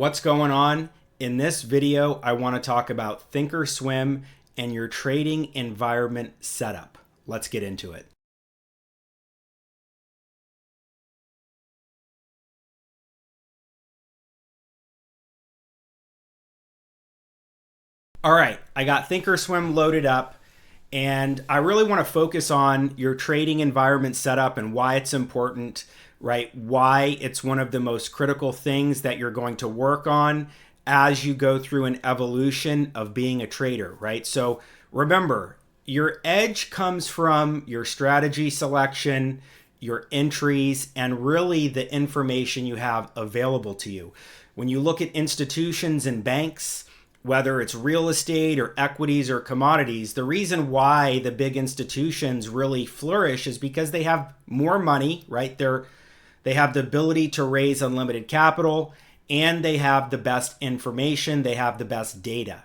What's going on? In this video, I want to talk about ThinkOrSwim and your trading environment setup. Let's get into it. All right, I got ThinkOrSwim loaded up, and I really want to focus on your trading environment setup and why it's important, right? Why it's one of the most critical things that you're going to work on as you go through an evolution of being a trader, right? So remember, your edge comes from your strategy selection, your entries, and really the information you have available to you. When you look at institutions and banks, whether it's real estate or equities or commodities, the reason why the big institutions really flourish is because they have more money, right? They have the ability to raise unlimited capital, and they have the best information, they have the best data,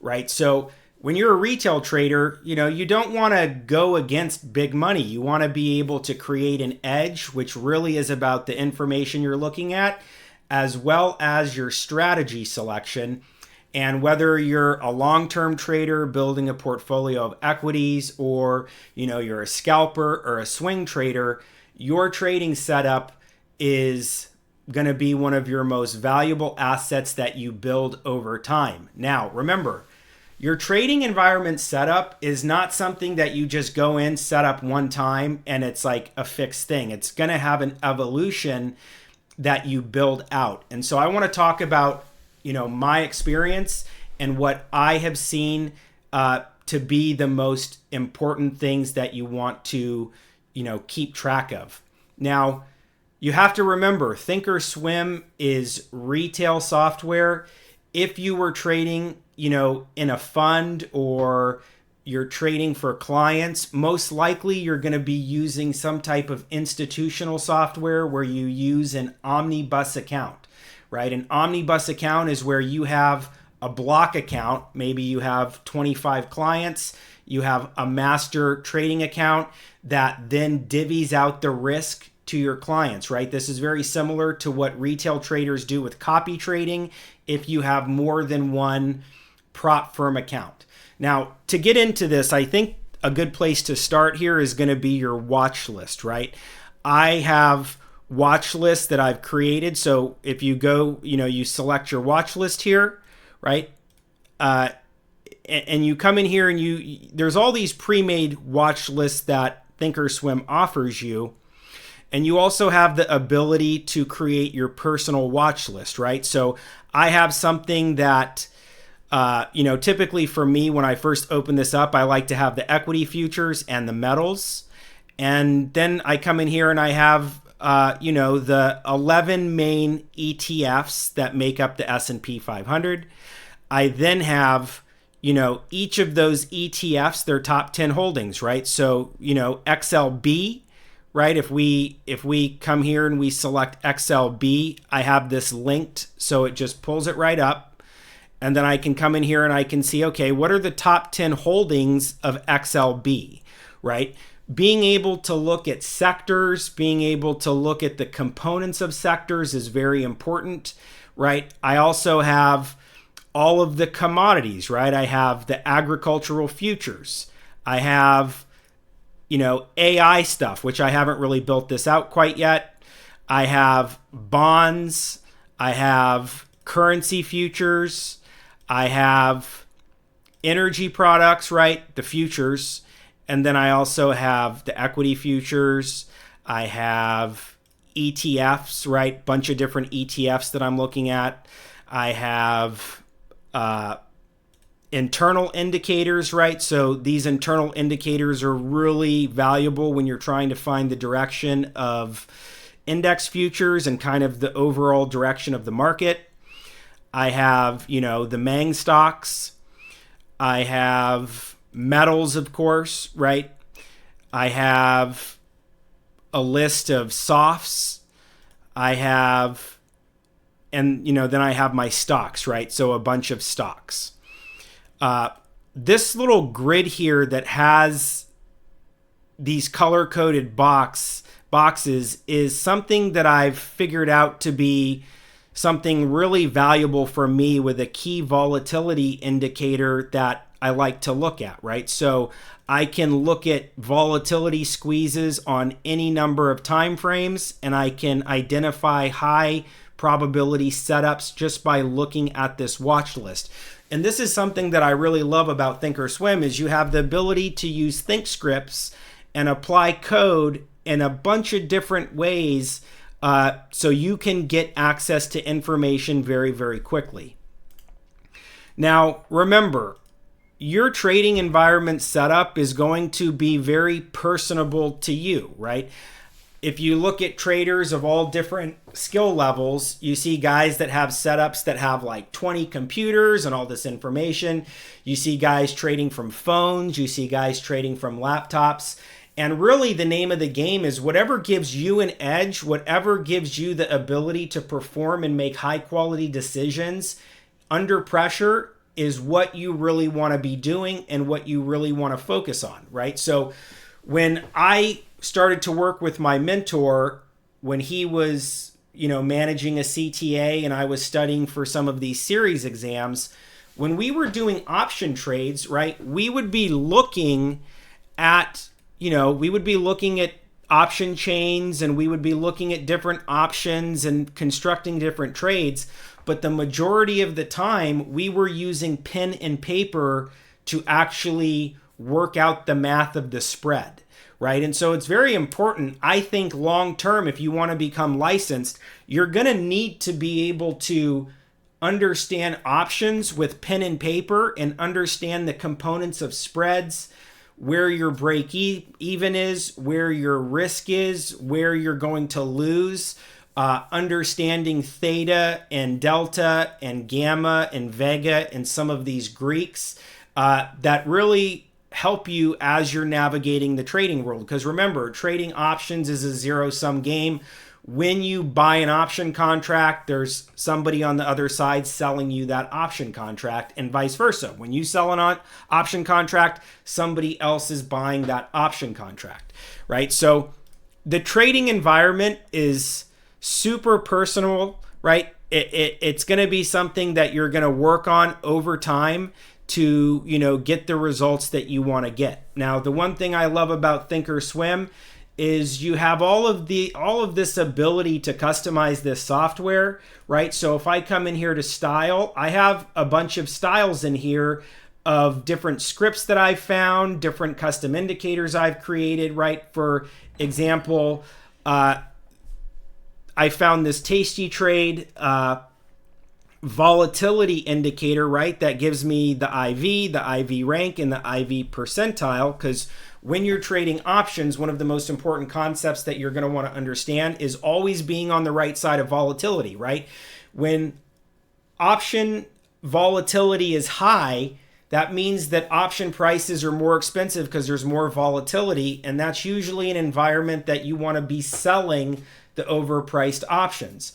right? So when you're a retail trader, you don't want to go against big money. You want to be able to create an edge, which really is about the information you're looking at, as well as your strategy selection. And whether you're a long-term trader building a portfolio of equities, or you're a scalper or a swing trader, your trading setup is going to be one of your most valuable assets that you build over time. Now, remember, your trading environment setup is not something that you just go in, set up one time, and it's like a fixed thing. It's going to have an evolution that you build out. And so I want to talk about my experience and what I have seen to be the most important things that you want to, keep track of. Now, you have to remember, ThinkOrSwim is retail software. If you were trading, in a fund, or you're trading for clients, most likely you're going to be using some type of institutional software where you use an omnibus account. Right? An omnibus account is where you have a block account. Maybe you have 25 clients. You have a master trading account that then divvies out the risk to your clients, right? This is very similar to what retail traders do with copy trading if you have more than one prop firm account. Now, to get into this, I think a good place to start here is going to be your watch list, right? I have watch list that I've created. So if you go, you select your watch list here, right? And you come in here and there's all these pre-made watch lists that ThinkOrSwim offers you. And you also have the ability to create your personal watch list, right? So I have something that, typically for me, when I first open this up, I like to have the equity futures and the metals. And then I come in here and I have the 11 main ETFs that make up the S&P 500. I then have, each of those ETFs, their top 10 holdings, right? So, XLB, right? If we come here and we select XLB, I have this linked, so it just pulls it right up. And then I can come in here and I can see, okay, what are the top 10 holdings of XLB, right? Being able to look at sectors, being able to look at the components of sectors is very important, right? I also have all of the commodities, right? I have the agricultural futures. I have, AI stuff, which I haven't really built this out quite yet. I have bonds. I have currency futures. I have energy products, right? The futures. And then I also have the equity futures. I have ETFs, right? Bunch of different ETFs that I'm looking at. I have internal indicators, right? So these internal indicators are really valuable when you're trying to find the direction of index futures and kind of the overall direction of the market. I have, the Mang stocks. I have metals, of course, right? I have a list of softs. I have, and then I have my stocks, right? So a bunch of stocks. This little grid here that has these color-coded boxes is something that I've figured out to be something really valuable for me with a key volatility indicator that I like to look at, right? So I can look at volatility squeezes on any number of time frames, and I can identify high probability setups just by looking at this watch list. And this is something that I really love about ThinkOrSwim is you have the ability to use think scripts and apply code in a bunch of different ways so you can get access to information very, very quickly. Now, remember, your trading environment setup is going to be very personable to you, right? If you look at traders of all different skill levels, you see guys that have setups that have like 20 computers and all this information. You see guys trading from phones. You see guys trading from laptops. And really the name of the game is whatever gives you an edge, whatever gives you the ability to perform and make high quality decisions under pressure is what you really want to be doing and what you really want to focus on, right? So when I started to work with my mentor, when he was, managing a CTA and I was studying for some of these series exams, when we were doing option trades, right, we would be looking at option chains, and we would be looking at different options and constructing different trades. But the majority of the time, we were using pen and paper to actually work out the math of the spread, right? And so it's very important. I think long term, if you want to become licensed, you're going to need to be able to understand options with pen and paper and understand the components of spreads, where your break even is, where your risk is, where you're going to lose, understanding theta and delta and gamma and vega and some of these Greeks that really help you as you're navigating the trading world. Because remember, trading options is a zero-sum game. When you buy an option contract, there's somebody on the other side selling you that option contract, and vice versa. When you sell an option contract, somebody else is buying that option contract, right? So the trading environment is super personal, right? It's going to be something that you're going to work on over time to, get the results that you want to get. Now, the one thing I love about ThinkOrSwim is you have all of this ability to customize this software, right? So if I come in here to style, I have a bunch of styles in here of different scripts that I've found, different custom indicators I've created, right? For example, I found this tasty trade volatility indicator, right? That gives me the IV rank, and the IV percentile, because when you're trading options, one of the most important concepts that you're going to want to understand is always being on the right side of volatility, right? When option volatility is high, that means that option prices are more expensive because there's more volatility, and that's usually an environment that you want to be selling the overpriced options.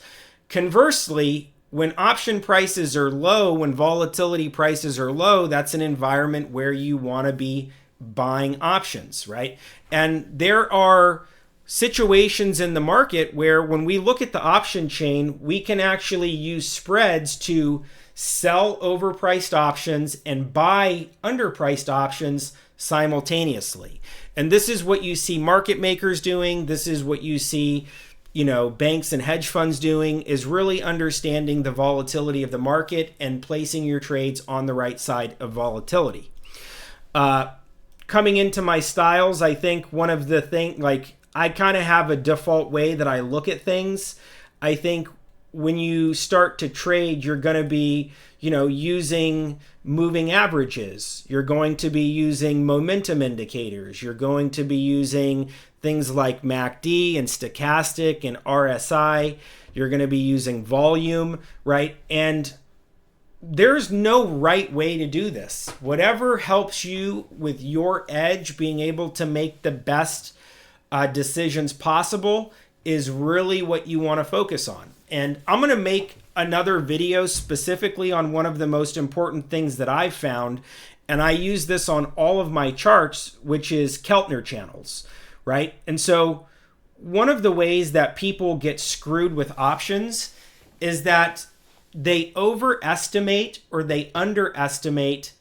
Conversely, when option prices are low, when volatility prices are low, that's an environment where you want to be buying options, right? And there are situations in the market where when we look at the option chain, we can actually use spreads to sell overpriced options and buy underpriced options simultaneously. And this is what you see market makers doing. This is what you see, banks and hedge funds doing, is really understanding the volatility of the market and placing your trades on the right side of volatility. Coming into my styles, I think one of the things, I kind of have a default way that I look at things. I think when you start to trade, you're going to be, using moving averages. You're going to be using momentum indicators. You're going to be using things like MACD and stochastic and RSI. You're going to be using volume, right? And there's no right way to do this. Whatever helps you with your edge, being able to make the best decisions possible is really what you want to focus on. And I'm going to make another video specifically on one of the most important things that I've found. And I use this on all of my charts, which is Keltner channels, right? And so one of the ways that people get screwed with options is that they overestimate or they underestimate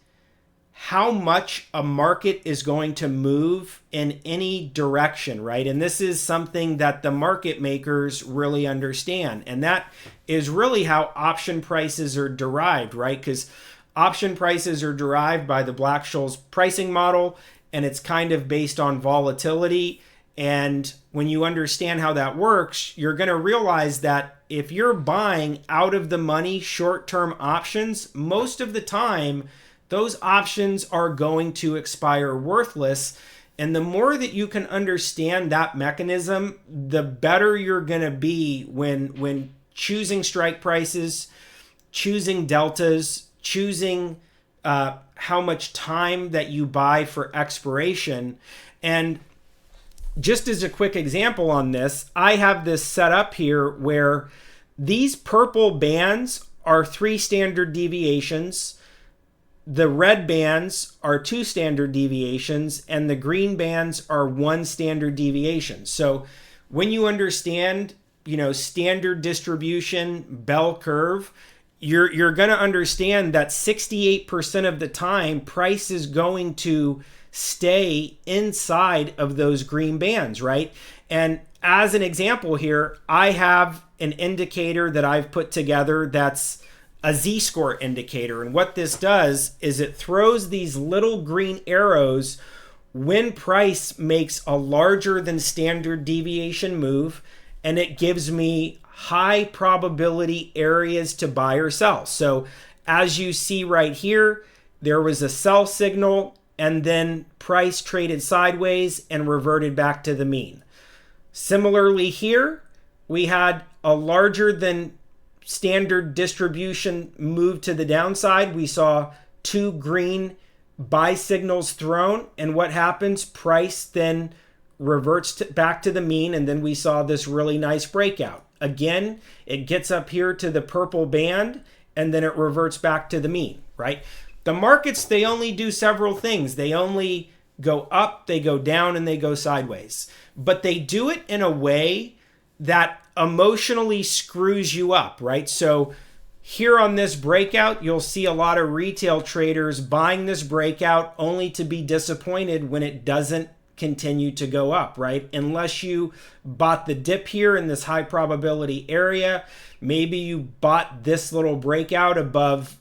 how much a market is going to move in any direction, right? And this is something that the market makers really understand. And that is really how option prices are derived, right? Because option prices are derived by the Black-Scholes pricing model, and it's kind of based on volatility. And when you understand how that works, you're going to realize that if you're buying out of the money short-term options, most of the time, those options are going to expire worthless. And the more that you can understand that mechanism, the better you're going to be when choosing strike prices, choosing deltas, choosing how much time that you buy for expiration. And just as a quick example on this, I have this set up here where these purple bands are 3 standard deviations. The red bands are 2 standard deviations, and the green bands are 1 standard deviation. So when you understand, standard distribution, bell curve, you're going to understand that 68% of the time, price is going to stay inside of those green bands, right? And as an example here, I have an indicator that I've put together that's a Z-score indicator. And what this does is it throws these little green arrows when price makes a larger than standard deviation move, and it gives me high probability areas to buy or sell. So as you see right here, there was a sell signal, and then price traded sideways and reverted back to the mean. Similarly here, we had a larger than standard distribution move to the downside. We saw 2 green buy signals thrown, and what happens? Price then reverts back to the mean, and then we saw this really nice breakout. Again, it gets up here to the purple band, and then it reverts back to the mean, right? The markets, they only do several things. They only go up, they go down, and they go sideways. But they do it in a way that emotionally screws you up, right? So here on this breakout, you'll see a lot of retail traders buying this breakout only to be disappointed when it doesn't continue to go up, right? Unless you bought the dip here in this high probability area, maybe you bought this little breakout above,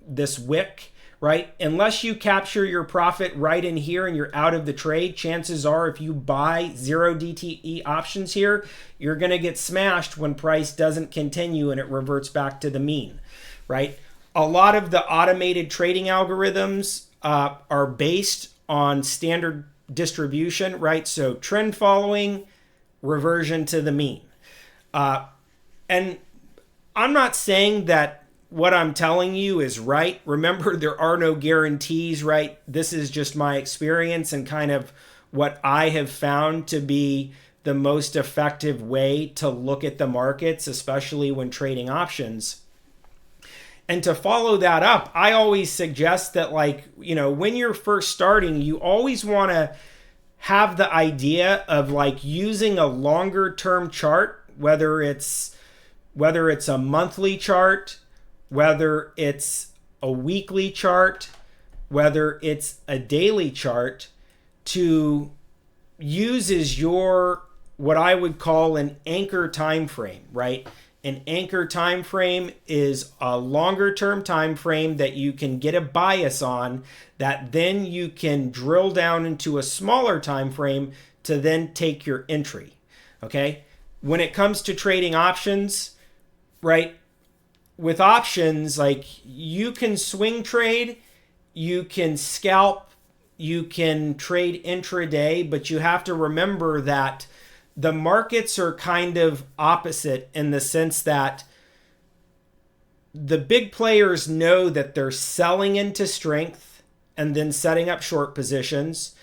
this wick, right? Unless you capture your profit right in here and you're out of the trade, chances are if you buy 0 DTE options here, you're going to get smashed when price doesn't continue and it reverts back to the mean, right? A lot of the automated trading algorithms are based on standard distribution, right? So trend following, reversion to the mean. And I'm not saying that what I'm telling you is right. Remember, there are no guarantees, right? This is just my experience and kind of what I have found to be the most effective way to look at the markets, especially when trading options. And to follow that up, I always suggest that, when you're first starting, you always want to have the idea of using a longer term chart, whether it's a monthly chart, whether it's a weekly chart, whether it's a daily chart, to use as your, what I would call an anchor time frame, right? An anchor time frame is a longer term time frame that you can get a bias on, that then you can drill down into a smaller time frame to then take your entry. Okay? When it comes to trading options, right? With options, you can swing trade, you can scalp, you can trade intraday, but you have to remember that the markets are kind of opposite in the sense that the big players know that they're selling into strength and then setting up short positions,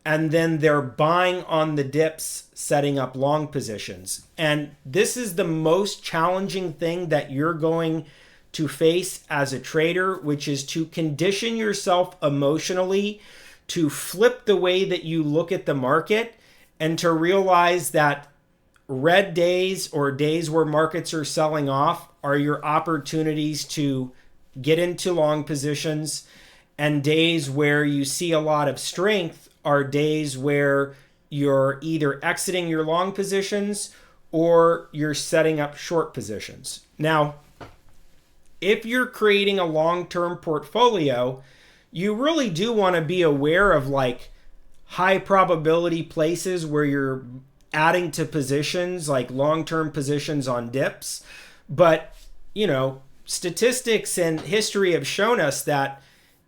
and then they're buying on the dips, setting up long positions. And this is the most challenging thing that you're going to face as a trader, which is to condition yourself emotionally to flip the way that you look at the market and to realize that red days or days where markets are selling off are your opportunities to get into long positions, and days where you see a lot of strength are days where you're either exiting your long positions or you're setting up short positions. Now, if you're creating a long-term portfolio, you really do want to be aware of like high probability places where you're adding to positions, like long-term positions on dips. But, statistics and history have shown us that,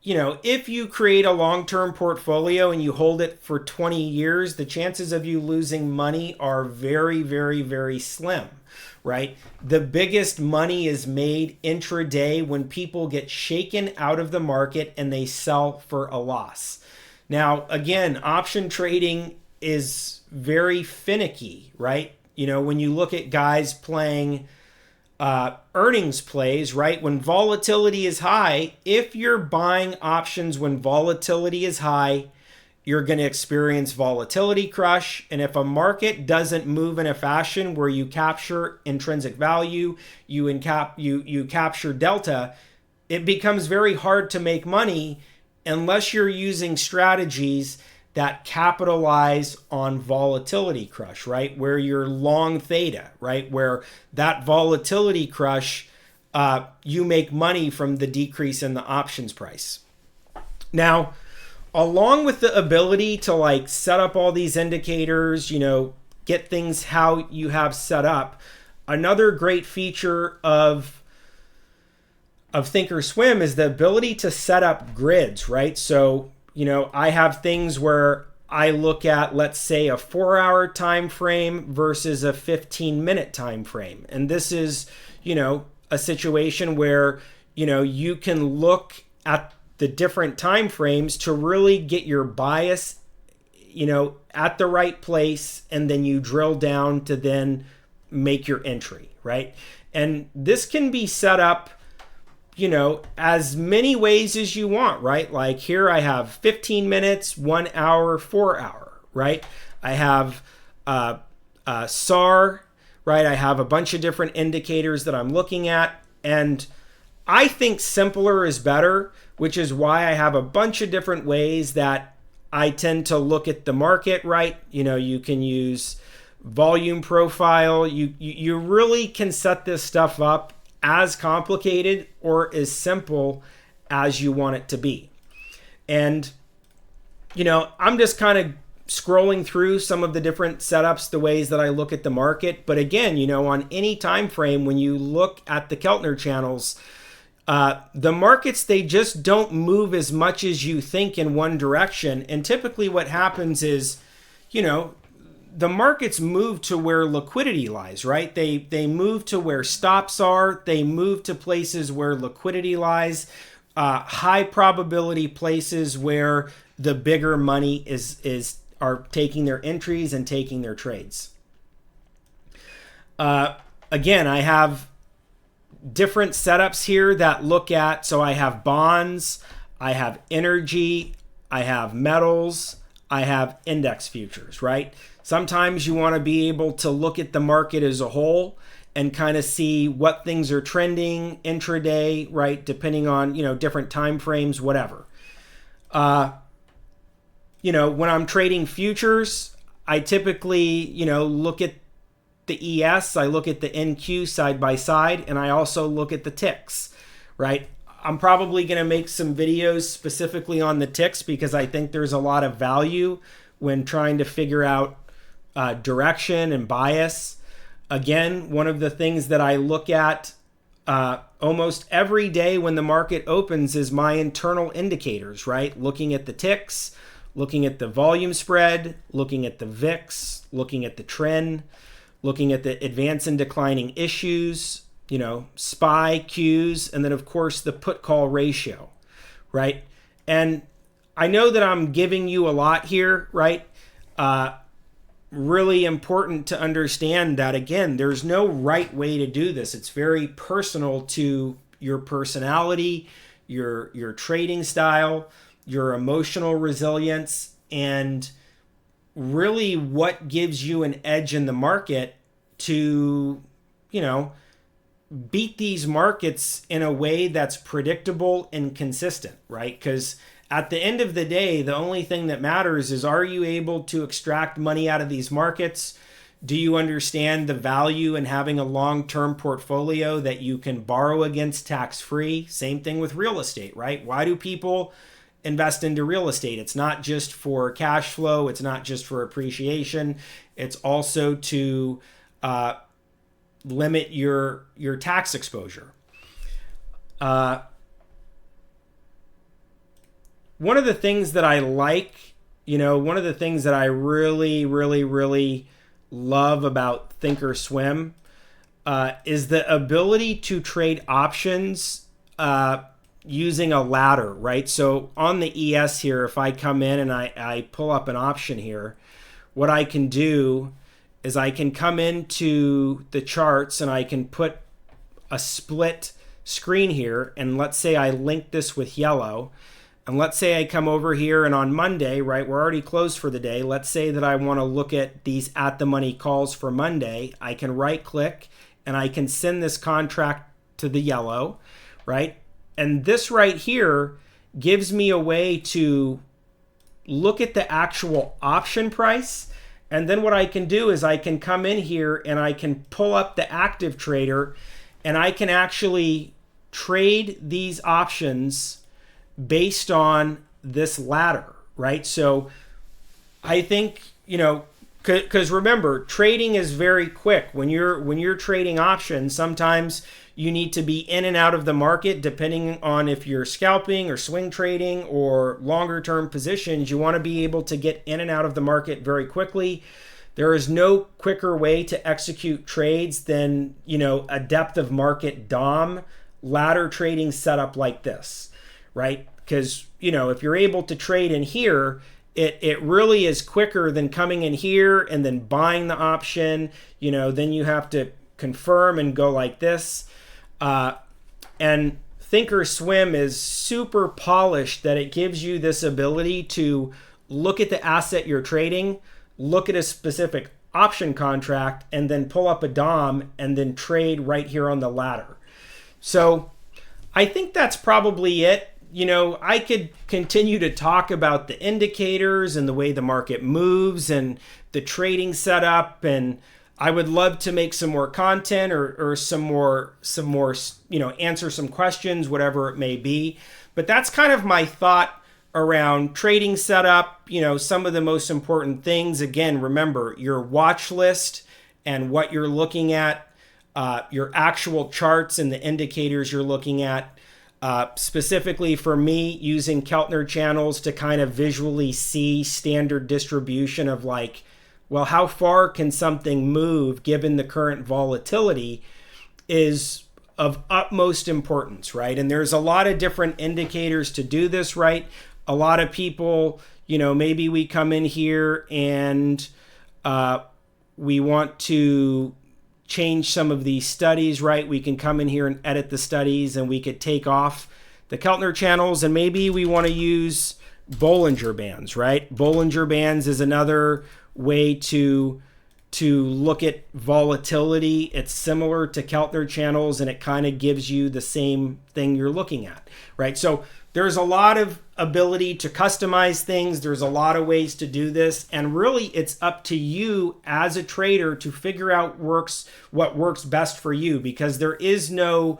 if you create a long-term portfolio and you hold it for 20 years, the chances of you losing money are very, very, very slim, right? The biggest money is made intraday when people get shaken out of the market and they sell for a loss. Now, again, option trading is very finicky, right? When you look at guys playing earnings plays, right? When volatility is high, if you're buying options when volatility is high, you're going to experience volatility crush. And if a market doesn't move in a fashion where you capture intrinsic value, you capture delta, it becomes very hard to make money unless you're using strategies that capitalize on volatility crush, right? Where you're long theta, right? Where that volatility crush, you make money from the decrease in the options price. Now, along with the ability to like set up all these indicators, get things how you have set up, another great feature of ThinkOrSwim is the ability to set up grids, right? So, I have things where I look at, let's say, a 4-hour time frame versus a 15-minute time frame. And this is, a situation where, you can look at the different time frames to really get your bias, at the right place, and then you drill down to then make your entry, right? And this can be set up as many ways as you want, right? Like here I have 15 minutes, 1 hour, 4 hour, right? I have SAR, right? I have a bunch of different indicators that I'm looking at. And I think simpler is better, which is why I have a bunch of different ways that I tend to look at the market, right? You can use volume profile. You really can set this stuff up as complicated or as simple as you want it to be. And, I'm just kind of scrolling through some of the different setups, the ways that I look at the market. But again, on any time frame, when you look at the Keltner channels, the markets, they just don't move as much as you think in one direction. And typically what happens is, the markets move to where liquidity lies, right? They move to where stops are. They move to places where liquidity lies, high probability places where the bigger money are taking their entries and taking their trades. Again, I have different setups here that look at, so I have bonds, I have energy, I have metals, I have index futures, right? Sometimes you want to be able to look at the market as a whole and kind of see what things are trending intraday, right? Depending on, different time frames, whatever. When I'm trading futures, I typically, look at the ES, I look at the NQ side by side, and I also look at the ticks, right? I'm probably going to make some videos specifically on the ticks because I think there's a lot of value when trying to figure out direction and bias. Again, one of the things that I look at almost every day when the market opens is my internal indicators, right? Looking at the ticks, looking at the volume spread, looking at the VIX, looking at the trend, looking at the advance and declining issues, SPY, Qs, and then of course the put call ratio, right? And I know that I'm giving you a lot here, right? Really important to understand that, again, there's no right way to do this. It's very personal to your personality, your trading style, your emotional resilience, and really what gives you an edge in the market to, you know, beat these markets in a way that's predictable and consistent, right? Because at the end of the day, the only thing that matters is, are you able to extract money out of these markets? Do you understand the value in having a long-term portfolio that you can borrow against tax-free? Same thing with real estate, right? Why do people invest into real estate? It's not just for cash flow. It's not just for appreciation. It's also to limit your tax exposure. One of the things that I like, one of the things that I really, really, really love about ThinkOrSwim is the ability to trade options using a ladder, right? So on the ES here, if I come in and I pull up an option here, what I can do is I can come into the charts and I can put a split screen here. And let's say I link this with yellow. And let's say I come over here and on Monday, right, we're already closed for the day. Let's say that I want to look at these at the money calls for Monday. I can right click and I can send this contract to the yellow, right? And this right here gives me a way to look at the actual option price. And then what I can do is I can come in here and I can pull up the active trader and I can actually trade these options based on this ladder, right? So I think, because remember, trading is very quick. When you're trading options, sometimes you need to be in and out of the market depending on if you're scalping or swing trading or longer term positions. You want to be able to get in and out of the market very quickly. There is no quicker way to execute trades than, a depth of market DOM ladder trading setup like this, right? Because, if you're able to trade in here, it really is quicker than coming in here and then buying the option. Then you have to confirm and go like this. And ThinkOrSwim is super polished that it gives you this ability to look at the asset you're trading, look at a specific option contract, and then pull up a DOM and then trade right here on the ladder. So I think that's probably it. I could continue to talk about the indicators and the way the market moves and the trading setup, and I would love to make some more content or some more, answer some questions, whatever it may be. But that's kind of my thought around trading setup, some of the most important things. Again, remember your watch list and what you're looking at, your actual charts and the indicators you're looking at. Specifically for me, using Keltner channels to kind of visually see standard distribution of how far can something move given the current volatility is of utmost importance, right? And there's a lot of different indicators to do this, right? A lot of people, maybe we come in here and we want to change some of these studies, right? We can come in here and edit the studies and we could take off the Keltner channels and maybe we want to use Bollinger Bands, right? Bollinger Bands is another way to look at volatility. It's similar to Keltner channels and it kind of gives you the same thing you're looking at, right? So there's a lot of ability to customize things. There's a lot of ways to do this. And really, it's up to you as a trader to figure out what works best for you, because there is no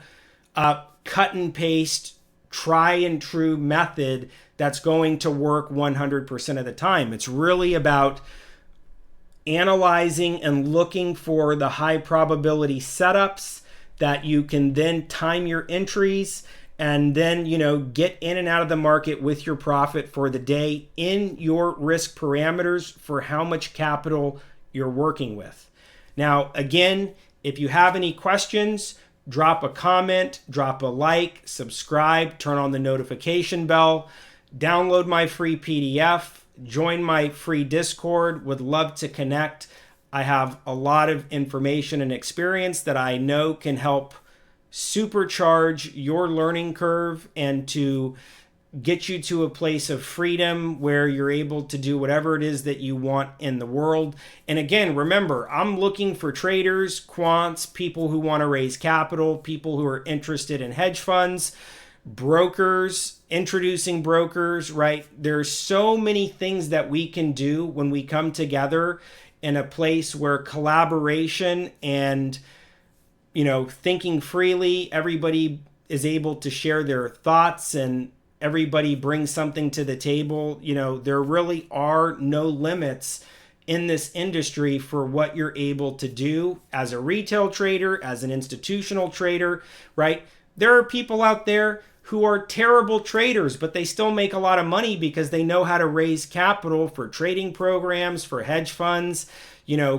cut and paste, try and true method that's going to work 100% of the time. It's really about analyzing and looking for the high probability setups that you can then time your entries and then, get in and out of the market with your profit for the day in your risk parameters for how much capital you're working with. Now, again, if you have any questions, drop a comment, drop a like, subscribe, turn on the notification bell, download my free PDF, join my free Discord. Would love to connect. I have a lot of information and experience that I know can help supercharge your learning curve and to get you to a place of freedom where you're able to do whatever it is that you want in the world. And again, remember, I'm looking for traders, quants, people who want to raise capital, people who are interested in hedge funds, brokers, introducing brokers, right? There's so many things that we can do when we come together in a place where collaboration and, thinking freely, everybody is able to share their thoughts and everybody brings something to the table. There really are no limits in this industry for what you're able to do as a retail trader, as an institutional trader, right? There are people out there who are terrible traders, but they still make a lot of money because they know how to raise capital for trading programs, for hedge funds,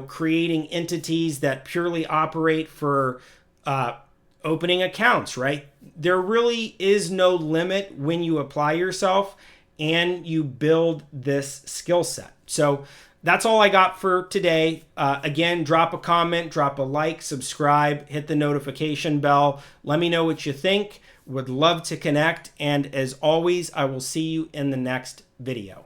creating entities that purely operate for opening accounts, right? There really is no limit when you apply yourself and you build this skill set. So that's all I got for today. Again, drop a comment, drop a like, subscribe, hit the notification bell. Let me know what you think. Would love to connect. And as always, I will see you in the next video.